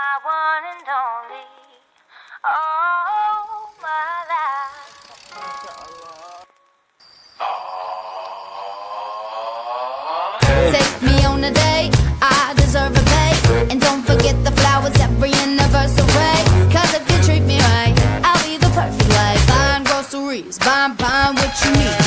my one and only. Oh, my life. Take me on a date, I deserve a pay. And don't forget the flowers every anniversary. Cause if you treat me right, I'll be the perfect wife. Buying groceries, buying what you need.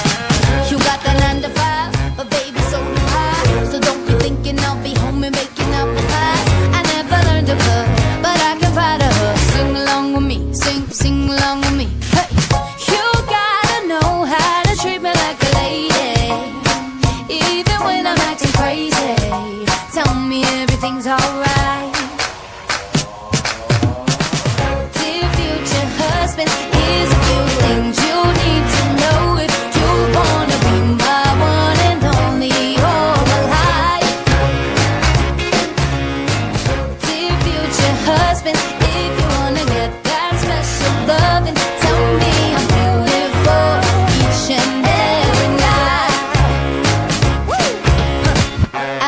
You got the 9 to 5, but baby, so do I. So don't be thinking I'll be home and making up the pies. I never learned to cook, but I can fry to her. Sing along with me, sing along with me. Hey, you gotta know how to treat me like a lady, even when I'm acting crazy. Tell me everything's alright. Dear future husband, here's a few things you need to know if you wanna be my one and only all my life. Dear future husband, if you wanna get that special loving, tell me I'm beautiful each and every night.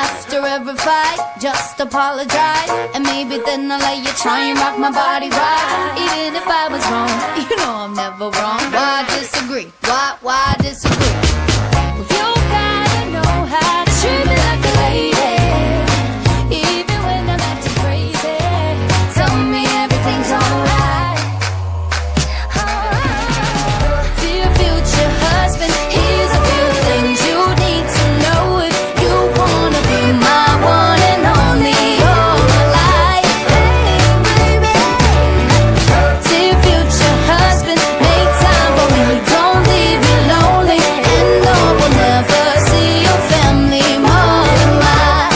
After every fight, just apologize, and maybe then I'll let you try and rock my body right. Even if I was wrong, you know I'm never wrong. Why disagree? Why disagree? You gotta know how to treat me like a lady, even when I'm acting crazy. Tell me everything's alright. Dear future husband, here's a few things you need to know if you wanna be my one and only all my life. Dear future husband, make time for me, don't leave me lonely. And no, we'll never see your family more than mine.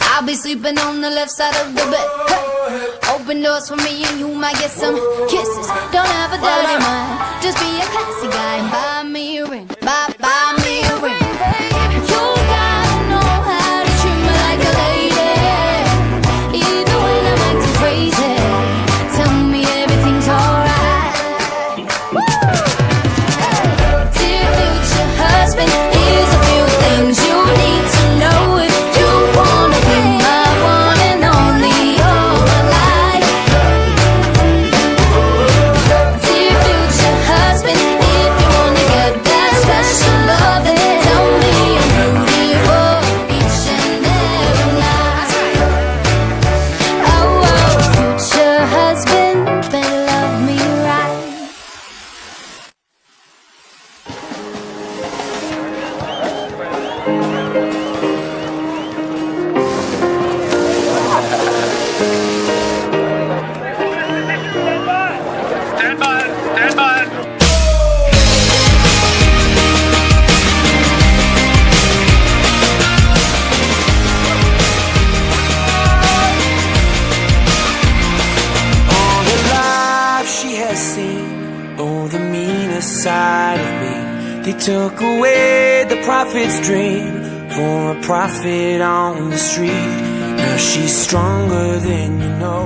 I'll be sleeping on the left side of the bed. Hey. Open doors for me and you might get some kisses. Don't have a dirty mind, just be a classy guy and buy me a ring. Buy me a ring. You gotta know how to treat me like a lady, even when I'm acting crazy. Tell me everything's alright. Dear future husband, here's a few things you need to know if you wanna be my one and only all my life. Dear future husband, if you wanna get that special loving, tell me I'm beautiful each and every night. Oh, future husband, better love me right. Stand by, stand by. All the life she has seen, oh, the meanest side of me. They took away the prophet's dream for a prophet on the street. Now she's stronger than you know.